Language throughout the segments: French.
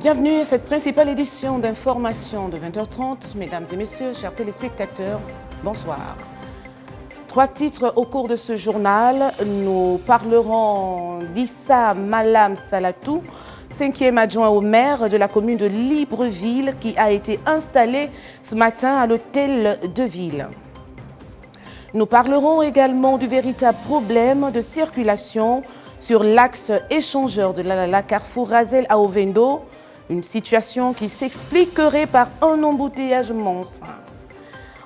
Bienvenue à cette principale édition d'information de 20h30. Mesdames et messieurs, chers téléspectateurs, bonsoir. 3 titres au cours de ce journal. Nous parlerons d'Issa Malam Salatou, 5e adjoint au maire de la commune de Libreville, qui a été installé ce matin à l'hôtel de ville. Nous parlerons également du véritable problème de circulation sur l'axe échangeur de Lalala Carrefour Razel à Ovendo, une situation qui s'expliquerait par un embouteillage monstre.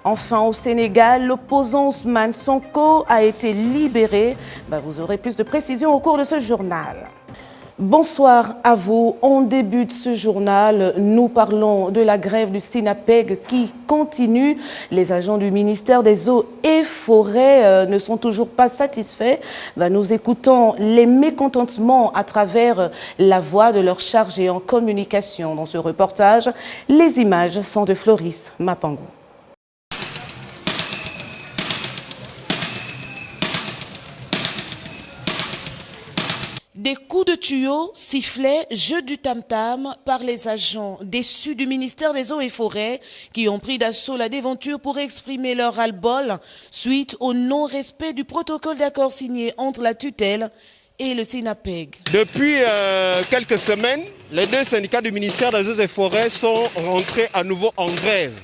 Enfin, au Sénégal, l'opposant Ousmane Sonko a été libéré. Vous aurez plus de précisions au cours de ce journal. Bonsoir à vous. On débute ce journal. Nous parlons de la grève du SINAPEG qui continue. Les agents du ministère des Eaux et Forêts ne sont toujours pas satisfaits. Nous écoutons les mécontentements à travers la voix de leur chargé en communication. Dans ce reportage, les images sont de Floris Mapango. Des coups de tuyau, sifflets, jeux du tam-tam par les agents déçus du ministère des Eaux et Forêts qui ont pris d'assaut la déventure pour exprimer leur ras-le-bol suite au non-respect du protocole d'accord signé entre la tutelle et le SINAPEG. Depuis quelques semaines, les 2 syndicats du ministère des Eaux et Forêts sont rentrés à nouveau en grève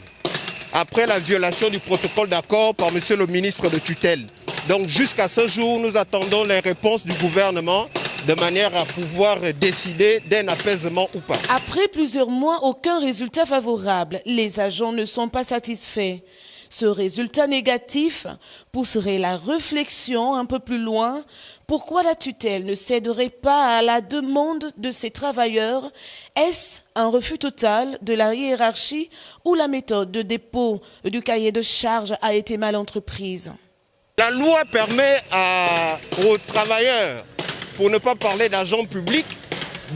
après la violation du protocole d'accord par monsieur le ministre de tutelle. Donc jusqu'à ce jour, nous attendons les réponses du gouvernement de manière à pouvoir décider d'un apaisement ou pas. Après plusieurs mois, aucun résultat favorable. Les agents ne sont pas satisfaits. Ce résultat négatif pousserait la réflexion un peu plus loin. Pourquoi la tutelle ne céderait pas à la demande de ses travailleurs? Est-ce un refus total de la hiérarchie ou la méthode de dépôt du cahier de charges a été mal entreprise? La loi permet aux travailleurs, pour ne pas parler d'agents publics,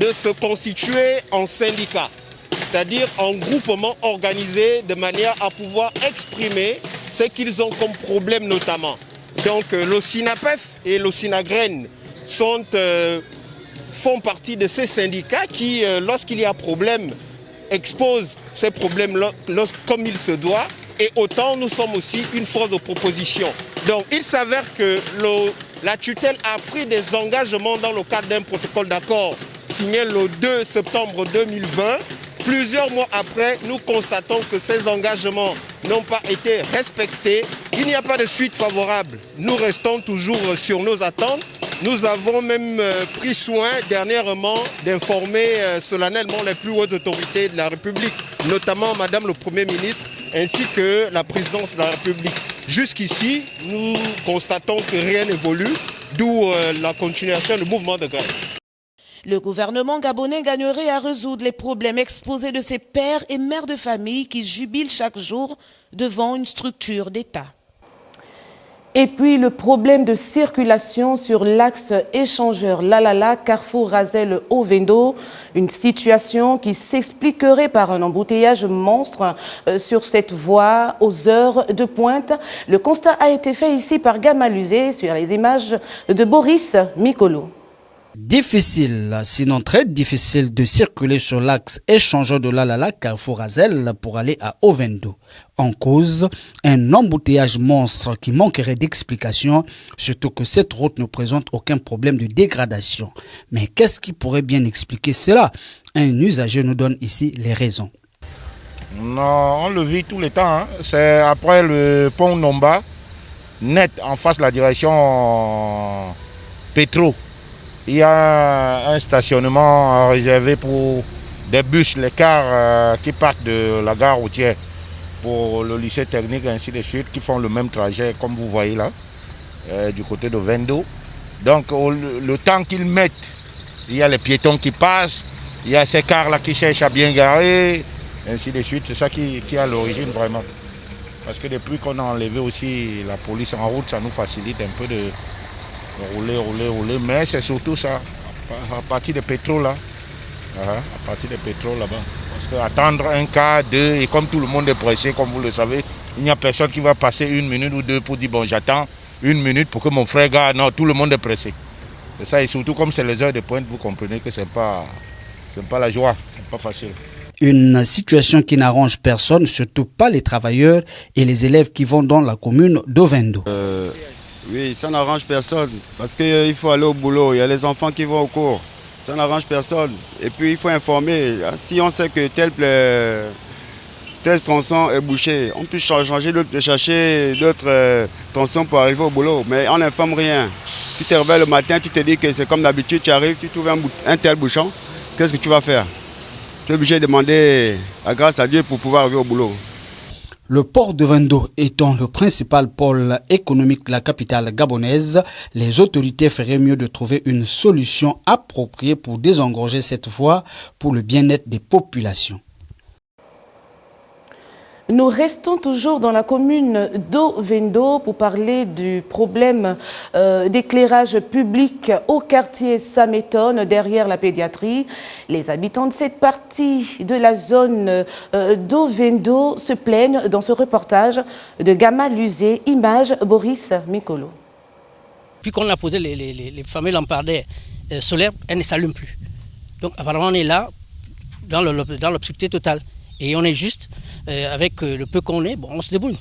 de se constituer en syndicat, c'est-à-dire en groupement organisé de manière à pouvoir exprimer ce qu'ils ont comme problème notamment. Donc le SINAPEF et le SINAGREN font partie de ces syndicats qui, lorsqu'il y a problème, exposent ces problèmes comme il se doit. Et autant nous sommes aussi une force de proposition. Donc il s'avère que la tutelle a pris des engagements dans le cadre d'un protocole d'accord signé le 2 septembre 2020. Plusieurs mois après, nous constatons que ces engagements n'ont pas été respectés. Il n'y a pas de suite favorable. Nous restons toujours sur nos attentes. Nous avons même pris soin dernièrement d'informer solennellement les plus hautes autorités de la République, notamment Madame le Premier ministre, ainsi que la présidence de la République. Jusqu'ici, nous constatons que rien n'évolue, d'où la continuation du mouvement de grève. Le gouvernement gabonais gagnerait à résoudre les problèmes exposés de ses pères et mères de famille qui jubilent chaque jour devant une structure d'État. Et puis le problème de circulation sur l'axe échangeur Lalala Carrefour Razel Ovendo, une situation qui s'expliquerait par un embouteillage monstre sur cette voie aux heures de pointe. Le constat a été fait ici par Gamaluzé sur les images de Boris Mikolo. Difficile, sinon très difficile de circuler sur l'axe échangeur de Lalala Carrefour Razel pour aller à Ovendo. En cause, un embouteillage monstre qui manquerait d'explication, surtout que cette route ne présente aucun problème de dégradation. Mais qu'est-ce qui pourrait bien expliquer cela? Un usager nous donne ici les raisons. Non, on le vit tout le temps. C'est après le pont Nomba, net en face de la direction Pétro. Il y a un stationnement réservé pour des bus, les cars qui partent de la gare routière pour le lycée technique, ainsi de suite, qui font le même trajet, comme vous voyez là, du côté de Vendo. Donc, le temps qu'ils mettent, il y a les piétons qui passent, il y a ces cars-là qui cherchent à bien garer, ainsi de suite. C'est ça qui est à l'origine vraiment. Parce que depuis qu'on a enlevé aussi la police en route, ça nous facilite un peu de rouler, mais c'est surtout ça, à partir de pétrole là, à partir de pétrole là-bas. Parce qu'attendre un quart, 2, et comme tout le monde est pressé, comme vous le savez, il n'y a personne qui va passer 1 minute ou 2 pour dire bon j'attends 1 minute pour que mon frère garde. Non, tout le monde est pressé. Et ça, et surtout comme c'est les heures de pointe, vous comprenez que c'est pas C'est pas la joie, c'est pas facile. Une situation qui n'arrange personne, surtout pas les travailleurs et les élèves qui vont dans la commune d'Ovendo. Oui, ça n'arrange personne parce qu'il faut aller au boulot, il y a les enfants qui vont au cours. Ça n'arrange personne. Et puis il faut informer. Si on sait que tel tronçon est bouché, on peut chercher d'autres tronçons pour arriver au boulot. Mais on n'informe rien. Tu te réveilles le matin, tu te dis que c'est comme d'habitude, tu arrives, tu trouves un tel bouchon. Qu'est-ce que tu vas faire? Tu es obligé de demander la grâce à Dieu pour pouvoir arriver au boulot. Le port d'Ovendo étant le principal pôle économique de la capitale gabonaise, les autorités feraient mieux de trouver une solution appropriée pour désengorger cette voie pour le bien-être des populations. Nous restons toujours dans la commune d'Ovendo pour parler du problème d'éclairage public au quartier Samétone, derrière la pédiatrie. Les habitants de cette partie de la zone d'Ovendo se plaignent dans ce reportage de Gamma Luzé, image Boris Mikolo. Puis qu'on a posé les fameux lampadaires solaires, elles ne s'allument plus. Donc apparemment on est là dans l'obscurité totale. Et on est juste, avec le peu qu'on est, bon, on se débrouille.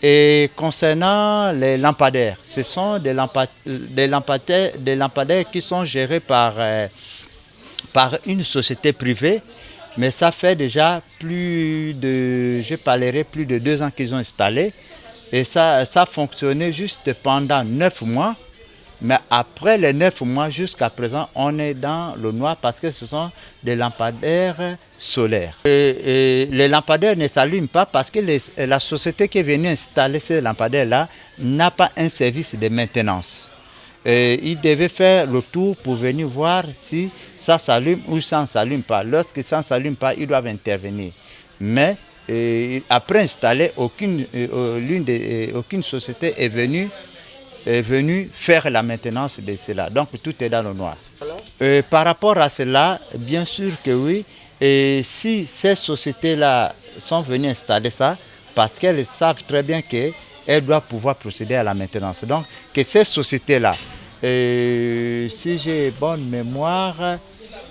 Et concernant les lampadaires, ce sont des lampadaires qui sont gérés par une société privée, mais ça fait déjà plus de 2 ans qu'ils ont installé. Et ça fonctionnait juste pendant 9 mois. Mais après les 9 mois, jusqu'à présent, on est dans le noir parce que ce sont des lampadaires solaires. Et les lampadaires ne s'allument pas parce que la société qui est venue installer ces lampadaires-là n'a pas un service de maintenance. Ils devaient faire le tour pour venir voir si ça s'allume ou ça ne s'allume pas. Lorsque ça ne s'allume pas, ils doivent intervenir. Mais après installer, aucune société est venue faire la maintenance de cela. Donc tout est dans le noir. Par rapport à cela, bien sûr que oui. Et si ces sociétés-là sont venues installer ça, parce qu'elles savent très bien qu'elles doivent pouvoir procéder à la maintenance. Donc que ces sociétés-là, si j'ai bonne mémoire,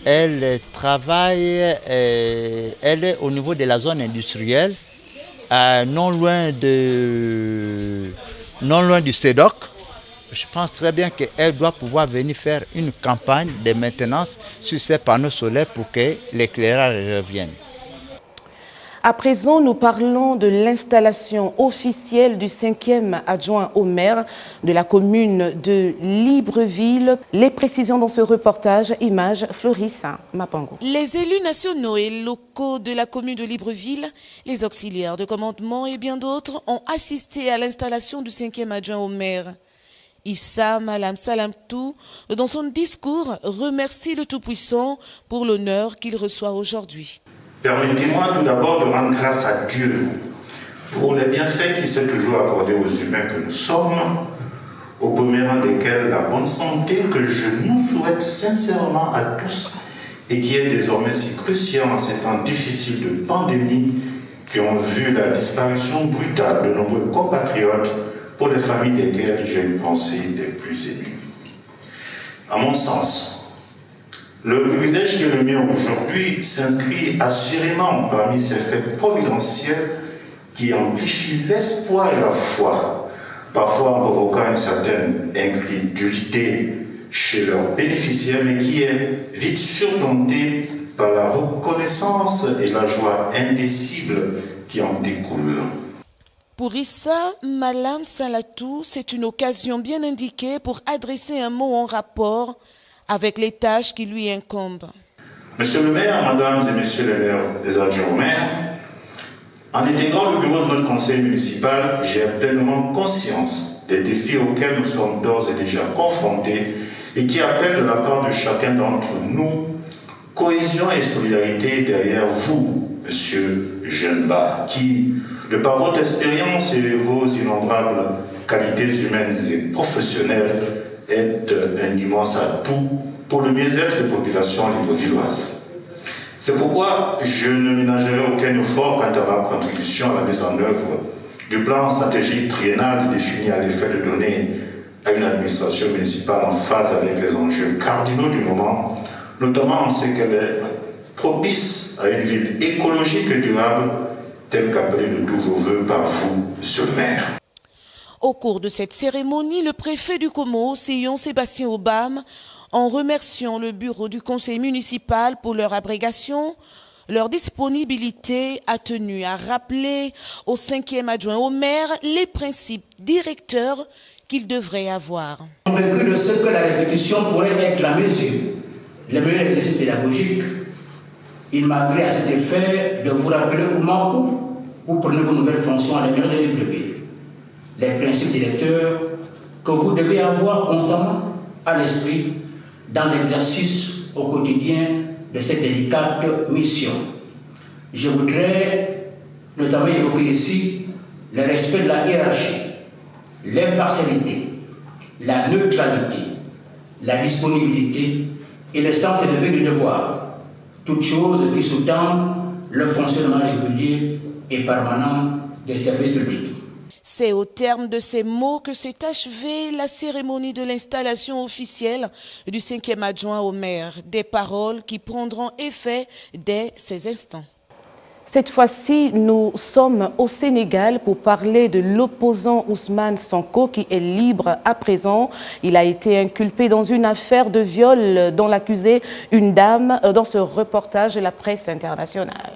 elles travaillent, elle est au niveau de la zone industrielle, non loin du CEDOC. Je pense très bien qu'elle doit pouvoir venir faire une campagne de maintenance sur ces panneaux solaires pour que l'éclairage revienne. À présent, nous parlons de l'installation officielle du 5e adjoint au maire de la commune de Libreville. Les précisions dans ce reportage, image Florissa Mapango. Les élus nationaux et locaux de la commune de Libreville, les auxiliaires de commandement et bien d'autres ont assisté à l'installation du 5e adjoint au maire. Issa Malam Salamtou, dans son discours, remercie le Tout-Puissant pour l'honneur qu'il reçoit aujourd'hui. Permettez-moi tout d'abord de rendre grâce à Dieu pour les bienfaits qu'il s'est toujours accordés aux humains que nous sommes, au premier rang desquels la bonne santé que je nous souhaite sincèrement à tous et qui est désormais si cruciale en ces temps difficiles de pandémie qui ont vu la disparition brutale de nombreux compatriotes pour les familles desquelles j'ai une pensée des plus émues. À mon sens, le privilège qui est le mien aujourd'hui s'inscrit assurément parmi ces faits providentiels qui amplifient l'espoir et la foi, parfois en provoquant une certaine incrédulité chez leurs bénéficiaires, mais qui est vite surmontée par la reconnaissance et la joie indicible qui en découlent. Pour Issa Malam Salatou, c'est une occasion bien indiquée pour adresser un mot en rapport avec les tâches qui lui incombent. Monsieur le maire, mesdames et messieurs les maires, les adjoints au maire, en intégrant le bureau de notre conseil municipal, j'ai pleinement conscience des défis auxquels nous sommes d'ores et déjà confrontés et qui appellent de la part de chacun d'entre nous cohésion et solidarité derrière vous, monsieur Genba, qui, de par votre expérience et vos innombrables qualités humaines et professionnelles, êtes un immense atout pour le mieux-être des populations librevilleoises. C'est pourquoi je ne ménagerai aucun effort quant à ma contribution à la mise en œuvre du plan stratégique triennal défini à l'effet de donner à une administration municipale en phase avec les enjeux cardinaux du moment, notamment en ce qu'elle est propice à une ville écologique et durable, telle qu'appelée de tous vos voeux par vous, ce maire. Au cours de cette cérémonie, le préfet du Como, Sion Sébastien Obam, en remerciant le bureau du conseil municipal pour leur abrégation, leur disponibilité, a tenu à rappeler au 5e adjoint au maire les principes directeurs qu'il devrait avoir. Convaincu de ce que la répétition pourrait être la mesure, le meilleur exercice pédagogique, il m'a agréé à cet effet de vous rappeler au moment où vous prenez vos nouvelles fonctions à la mairie de Libreville, les principes directeurs que vous devez avoir constamment à l'esprit dans l'exercice au quotidien de cette délicate mission. Je voudrais notamment évoquer ici le respect de la hiérarchie, l'impartialité, la neutralité, la disponibilité et le sens élevé du devoir, toutes choses qui sous-tendent le fonctionnement régulier et permanent des services publics. C'est au terme de ces mots que s'est achevée la cérémonie de l'installation officielle du 5e adjoint au maire. Des paroles qui prendront effet dès ces instants. Cette fois-ci, nous sommes au Sénégal pour parler de l'opposant Ousmane Sonko qui est libre à présent. Il a été inculpé dans une affaire de viol dont l'accusée une dame dans ce reportage de la presse internationale.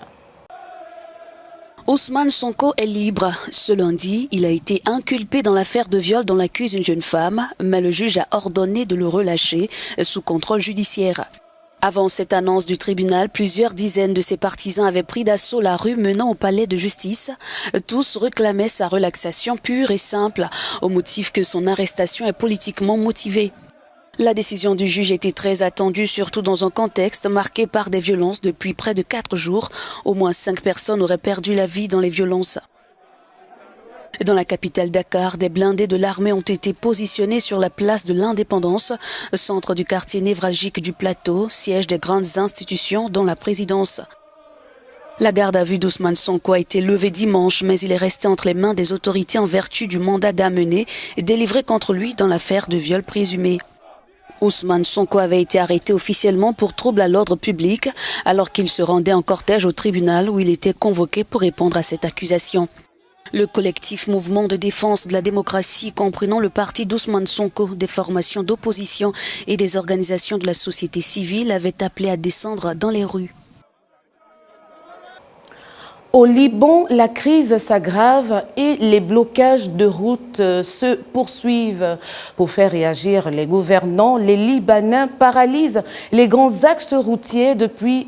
Ousmane Sonko est libre. Ce lundi, il a été inculpé dans l'affaire de viol dont l'accuse une jeune femme, mais le juge a ordonné de le relâcher sous contrôle judiciaire. Avant cette annonce du tribunal, plusieurs dizaines de ses partisans avaient pris d'assaut la rue menant au palais de justice. Tous réclamaient sa relaxation pure et simple, au motif que son arrestation est politiquement motivée. La décision du juge était très attendue, surtout dans un contexte marqué par des violences depuis près de 4 jours. Au moins 5 personnes auraient perdu la vie dans les violences. Dans la capitale Dakar, des blindés de l'armée ont été positionnés sur la place de l'Indépendance, centre du quartier névralgique du plateau, siège des grandes institutions dont la présidence. La garde à vue d'Ousmane Sonko a été levée dimanche, mais il est resté entre les mains des autorités en vertu du mandat d'amener délivré contre lui dans l'affaire de viol présumé. Ousmane Sonko avait été arrêté officiellement pour trouble à l'ordre public alors qu'il se rendait en cortège au tribunal où il était convoqué pour répondre à cette accusation. Le collectif Mouvement de défense de la démocratie, comprenant le parti d'Ousmane Sonko, des formations d'opposition et des organisations de la société civile, avait appelé à descendre dans les rues. Au Liban, la crise s'aggrave et les blocages de routes se poursuivent. Pour faire réagir les gouvernants, les Libanais paralysent les grands axes routiers depuis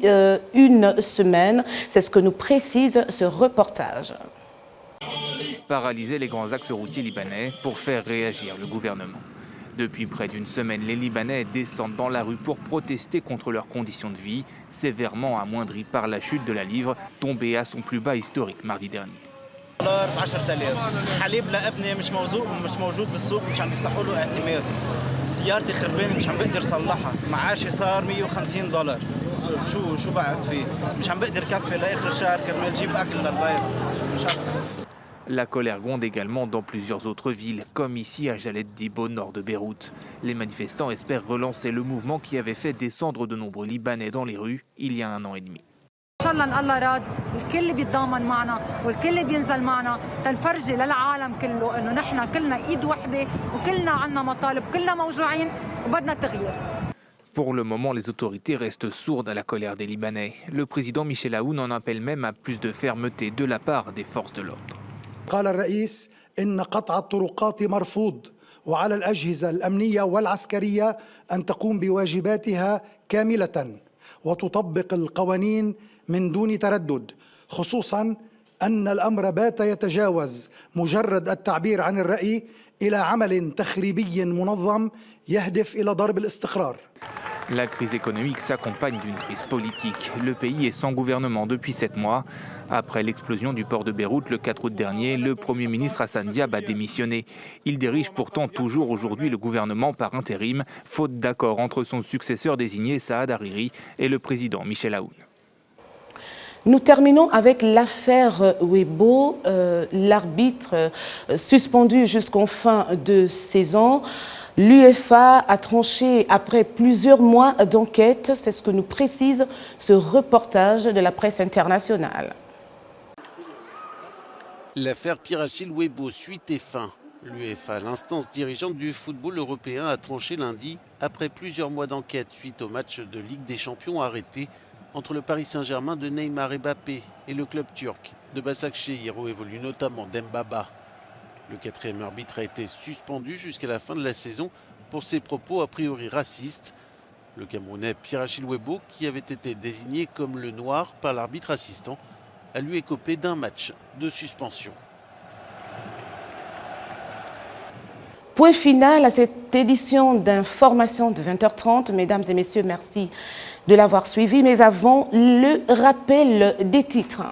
une semaine. C'est ce que nous précise ce reportage. Paralyser les grands axes routiers libanais pour faire réagir le gouvernement. Depuis près d'une semaine, les Libanais descendent dans la rue pour protester contre leurs conditions de vie, sévèrement amoindries par la chute de la livre, tombée à son plus bas historique mardi dernier. La colère gronde également dans plusieurs autres villes, comme ici à Jalet Dib au nord de Beyrouth. Les manifestants espèrent relancer le mouvement qui avait fait descendre de nombreux Libanais dans les rues il y a 1 an et demi. Pour le moment, les autorités restent sourdes à la colère des Libanais. Le président Michel Aoun en appelle même à plus de fermeté de la part des forces de l'ordre. قال الرئيس إن قطع الطرقات مرفوض وعلى الأجهزة الأمنية والعسكرية أن تقوم بواجباتها كاملة وتطبق القوانين من دون تردد خصوصا أن الأمر بات يتجاوز مجرد التعبير عن الرأي إلى عمل تخريبي منظم يهدف إلى ضرب الاستقرار. La crise économique s'accompagne d'une crise politique. Le pays est sans gouvernement depuis 7 mois. Après l'explosion du port de Beyrouth le 4 août dernier, le Premier ministre Hassan Diab a démissionné. Il dirige pourtant toujours aujourd'hui le gouvernement par intérim, faute d'accord entre son successeur désigné Saad Hariri et le président Michel Aoun. Nous terminons avec l'affaire Weibo, l'arbitre suspendu jusqu'en fin de saison. L'UEFA a tranché après plusieurs mois d'enquête. C'est ce que nous précise ce reportage de la presse internationale. L'affaire Pirachil-Weibo, suite et fin. L'UEFA, l'instance dirigeante du football européen, a tranché lundi après plusieurs mois d'enquête suite au match de Ligue des Champions arrêté entre le Paris Saint-Germain de Neymar et Mbappé et le club turc de Başakşehir où évolue notamment Dembaba. Le quatrième arbitre a été suspendu jusqu'à la fin de la saison pour ses propos a priori racistes. Le Camerounais Pirachil-Weibo, qui avait été désigné comme le noir par l'arbitre assistant, a lui écopé d'un match de suspension. Point final à cette édition d'information de 20h30. Mesdames et messieurs, merci de l'avoir suivi. Mais avant, le rappel des titres.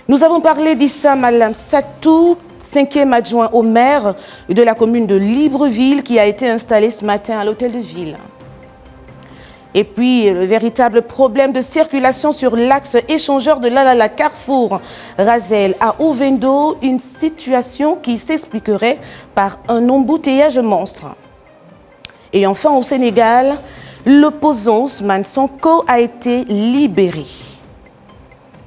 Nous avons parlé d'Issa Malam Satou, 5e adjoint au maire de la commune de Libreville, qui a été installé ce matin à l'hôtel de ville. Et puis, le véritable problème de circulation sur l'axe échangeur de l'Alala Carrefour Razel à Ovendo, une situation qui s'expliquerait par un embouteillage monstre. Et enfin, au Sénégal, l'opposant Ousmane Sonko a été libéré.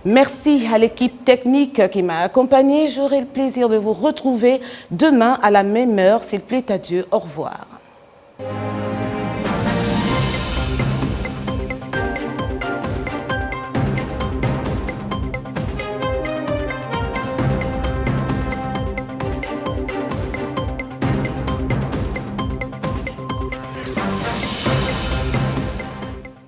Merci à l'équipe technique qui m'a accompagné. J'aurai le plaisir de vous retrouver demain à la même heure, s'il plaît à Dieu. Au revoir.